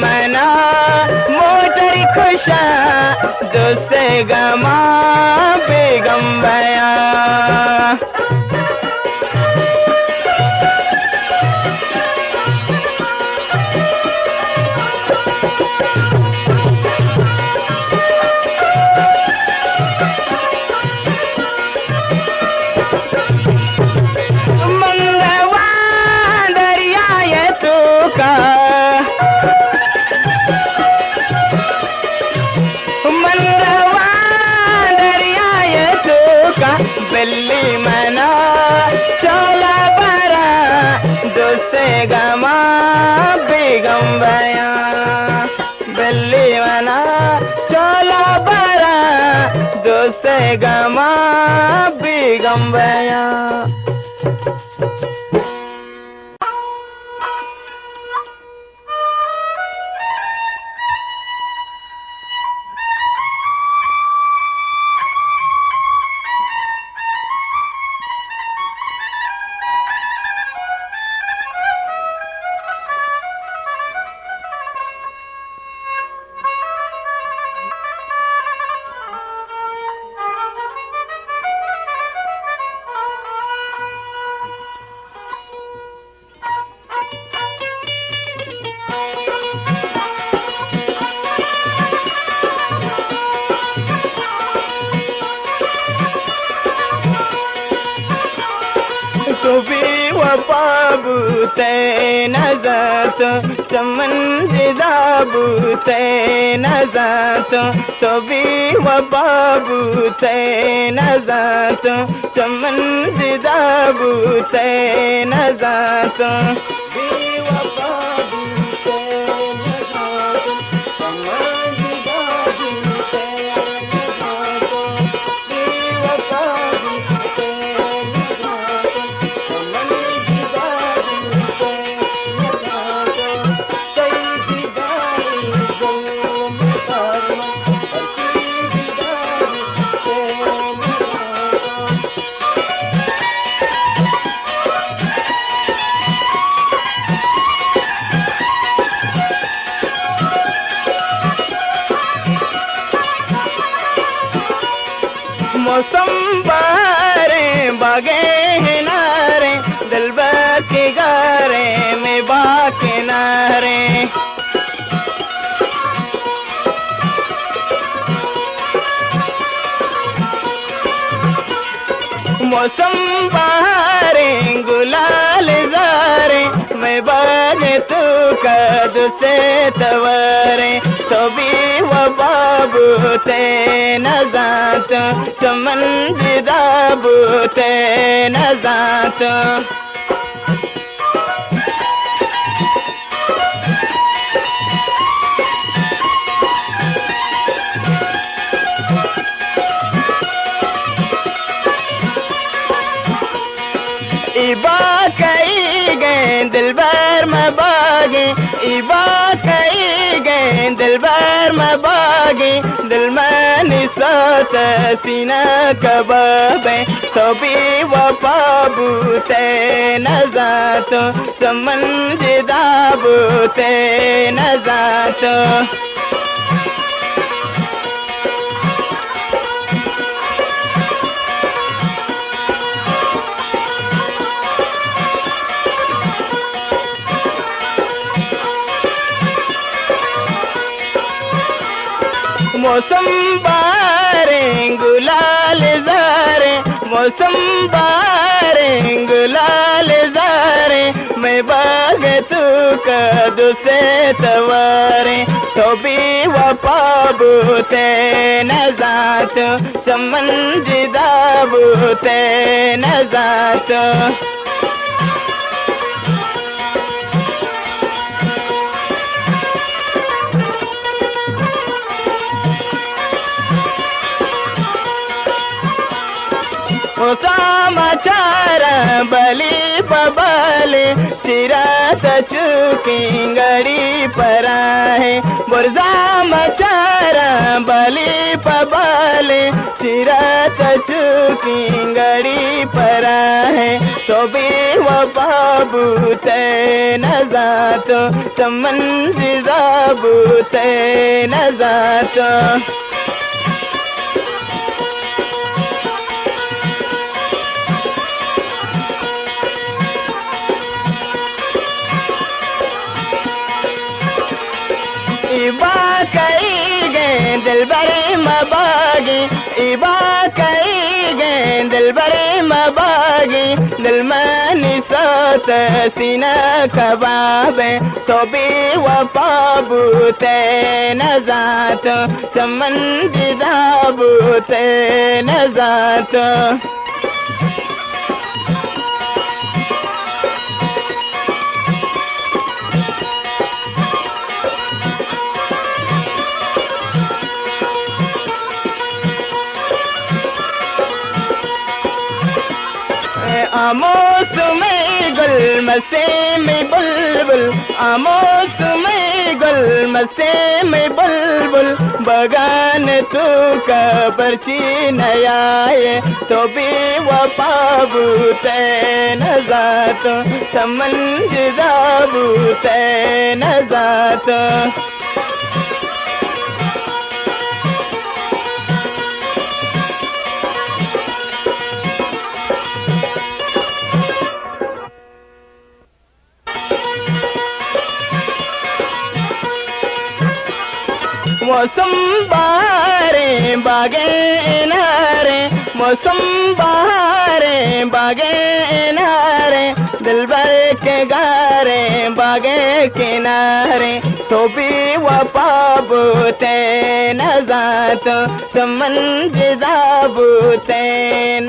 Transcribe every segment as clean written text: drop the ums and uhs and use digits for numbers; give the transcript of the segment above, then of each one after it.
मना मोटर खुशा दुसे गमा बेगम बया बिल्ली मना चोला बरा दुसे गमा बेगम बया बिल्ली मना चोला बरा दुसे गमा बेगम बया भी वफाबूते नजात चमन जिदाबूते नजात तो भी वफाबूते नजात चमन जिदाबूते नजात भी वफाबूते नजात चमन जिदाबूते नजात भी वफाबूते मौसम बारे बागे नारे दिलबर के गारे में बाके नारे मौसम बारे गुलाल जारे मैं बागे तू कद से तवारे तो भी वो बाबू ते नजात चमन जिदाबू ते नजात इबा कई गए दिलबर में बागे इबा कई गए दिलबर में बागे दिल में निसात सीना कबाबे तो भी वफाबूते नजात चमन जिदाबूते नजात मौसम बारे गुलाल जारे मौसम बारे गुलाल जारे मैं बाग तू कद से तवारे तो भी वफाबूते नजात चमन जिदाबूते नजात समाचार बली पबले चिरात चुकी गड़ी पर है बुरजा मचार बली पबले चिरात चुकी गड़ी पर है तो भी वफा बूते नजात चमन जिजा बूते नजात इबा कई गए दिल बरे मबागी इबा कई गए दिल बरे मबागी दिल मनी सोत सीना कबाबे तो भी वफा बूते नजात चमन जिदा बूते नजात आमोस में गुल मसे में बुलबुल आमोस में गुल मसे में बुलबुल बगान तू कबरची नयाए तो भी वफा बूते नजात चमन जिदा बूते नजात मौसम बहारे बागे नारे मौसम बहारे बागे नारे दिल भर के गारे बागे किनारे तो भी वफा बूते नजात चमन जिदा बूते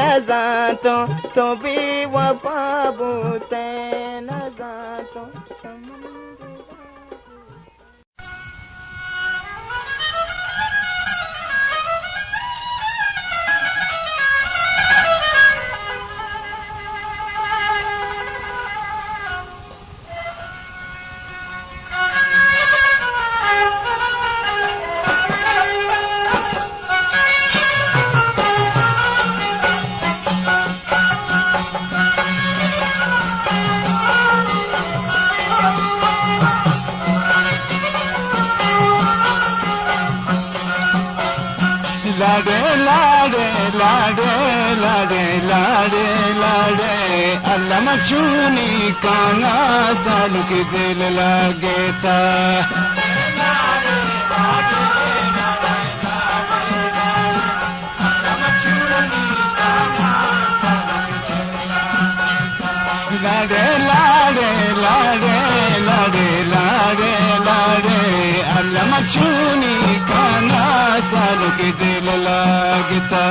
नजात तो भी वफा बूते नजात लाडे लाडे लाडे लाडे लाडे लाडे अल्लाह मचूनी काना सालू के दिल लागे था लाडे लाडे लाडे लाडे लाडे लाडे अल्लाह मचूनी काना सालू के दिल लागता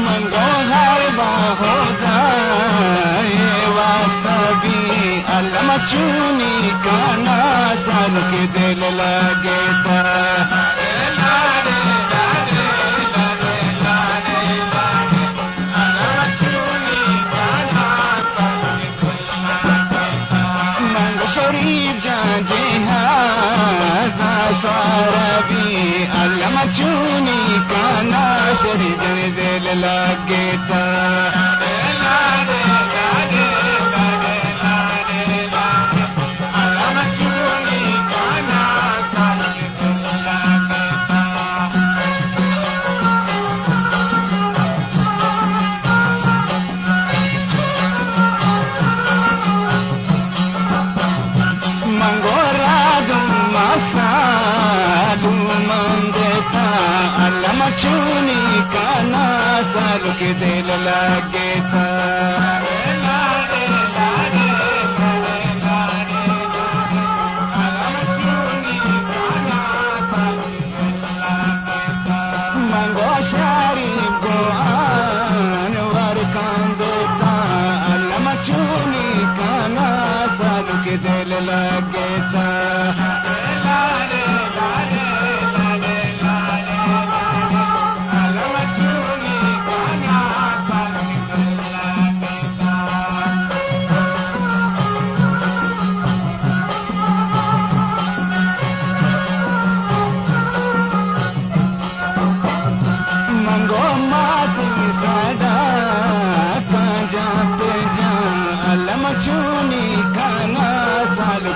मंगो हर बाहो दाए वासबी अल्लाह मचूनी काना साल के दिल लगे था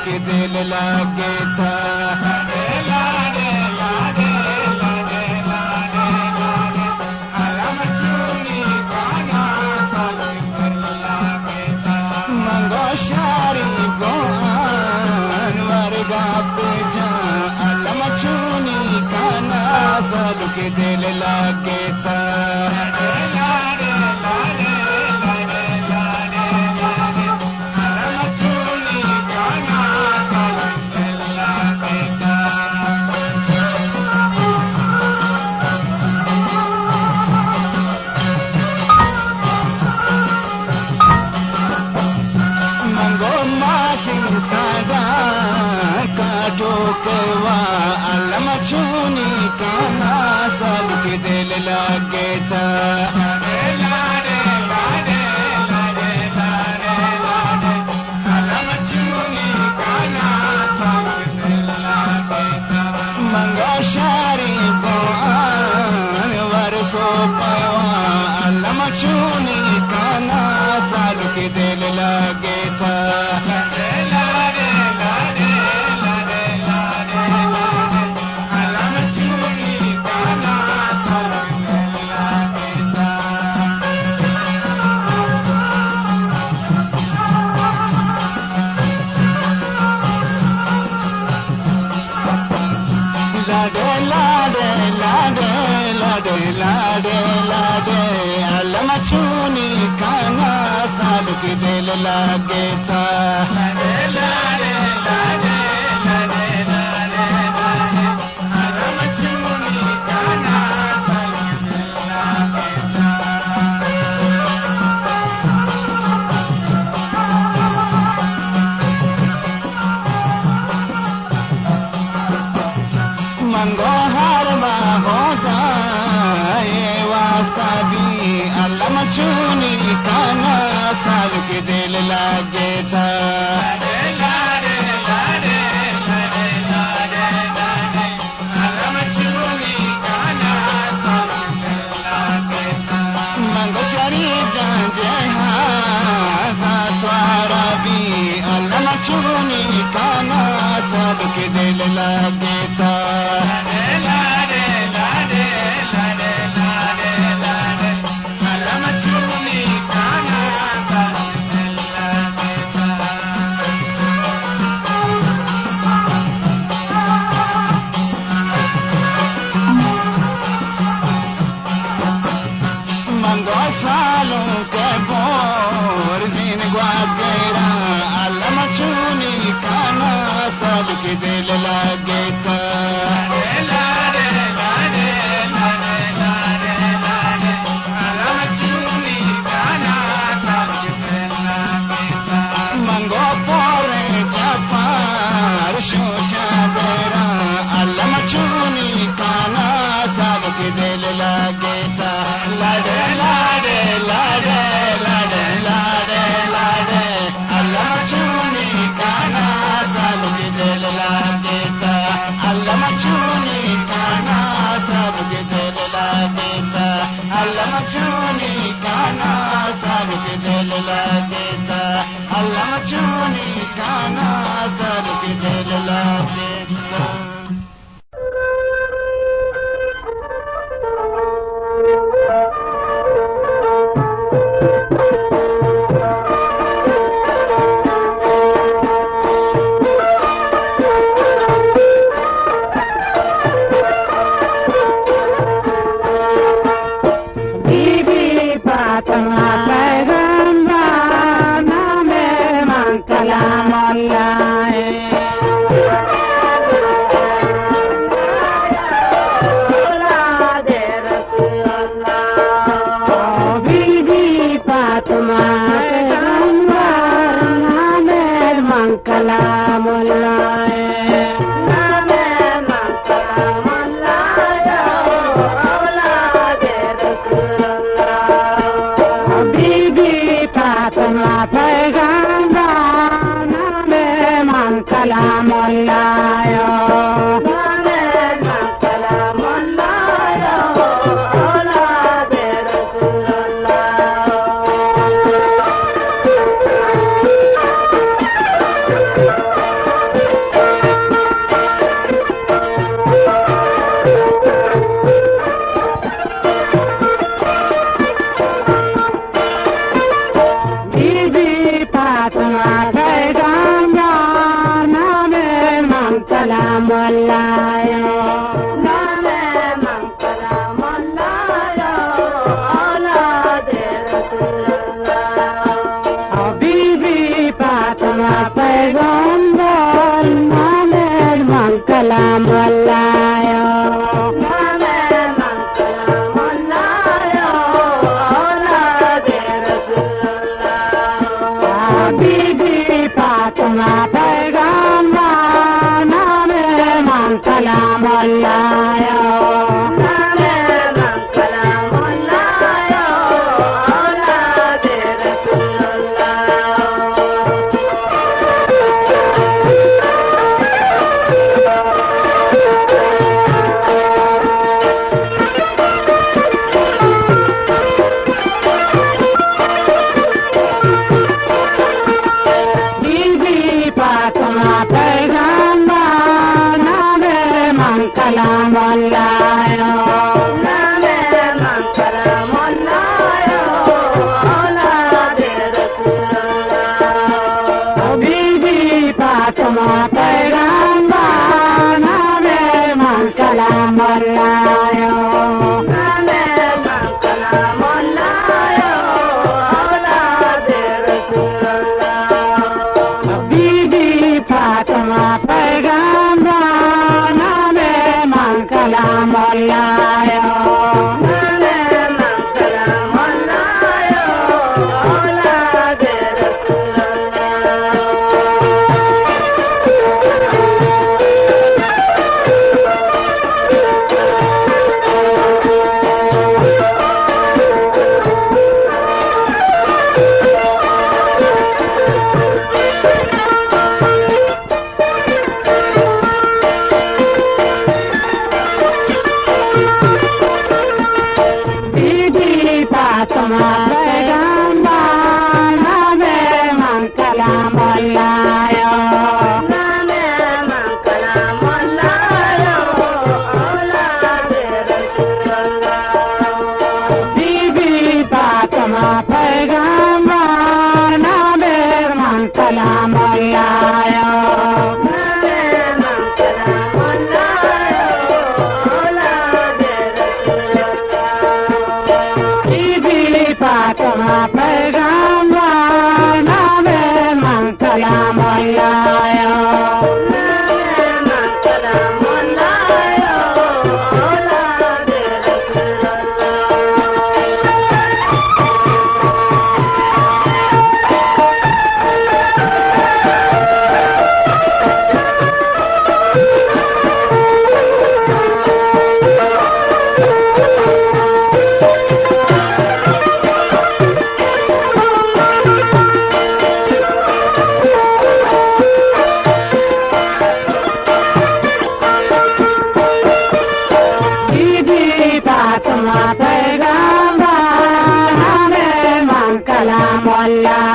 के दिल लागे था लाडे लाडे लाडे लाडे लाडे अलम चूनी काना सालू के दिल लागे था मंगो शारी गो अनवर गाते जा अलम चूनी काना सालू के दिल लागे था लाडे लाडे लागे था लाडे लाडे लाडे लाडे लाडे अलम चूनी काना सालू के दिल लागे था मंगो शारी गोआन वरसो पवा अलम चूनी काना सालू के दिल लागे था लाडे लाडे लाडे लाडे लाडे अलम चूनी काना लाडे लाडे अलम चूनी काना सालू के दिल लागे था लाडे लाडे लाडे लाडे लाडे लाडे अलम चूनी काना सालू के दिल लागे था मंगो हार हो अलम चूनी काना सालू के दिल लागे था लाडे लाडे लाडे लाडे लाडे अलम चूनी काना सालू के दिल लागे था मंगो शरी जांजे हा स्वारा भी अलम चूनी काना सालू के दिल लागे था लाडे लाडे लाडे लाडे लाडे अलम चूनी काना सालू के दिल लागे था मंगो सालों के बोर दिन ग्वागेरा अलम चूनी काना सालू के दिल लागे था लाडे लाडे लाडे लाडे लाडे अलम चूनी काना सालू के दिल लागे था मंगो पोरे जपार शोचा देरा अलम चूनी काना सालू के दिल लागे था लाडे लाडे लाडे लाडे लाडे लाडे अलम चूनी काना सालू के दिल लागे था अलम चूनी काना सालू के दिल लागे था अलम चूनी काना सालू के दिल लागे था अलम चूनी काना सालू के दिल लागे था फातिमा पैगंबर नामे मंगलम अल्लायो नामे मंगलम अल्लायो औलादे रसूलुल्लाह बीबी फातिमा पैगंबर नामे मंगलम अल्लायो नामे मंगलम अल्लायो औलादे बीबी फातिमा पैगंबर नामे मंगलम अल्लायो नामे मंगलम अल्लायो औलादे रसूलुल्लाह बीबी फातिमा पैगंबर नामे मंगलम अल्लायो नामे मंगलम अल्लायो औलादे रसूलुल्लाह बीबी फातिमा पैगंबर नामे मंगलम अल्लायो नामे मंगलम अल्लायो औलादे बीबी फातिमा पैगंबर नामे मंगलम अल्लायो नामे मंगलम अल्लायो औलादे रसूलुल्लाह बीबी फातिमा पैगंबर नामे मंगलम अल्लायो नामे मंगलम अल्लायो औलादे बीबी फातिमा पैगंबर नामे मंगलम अल्लायो नामे मंगलम अल्लायो औलादे बीबी फातिमा पैगंबर नामे मंगलम अल्लायो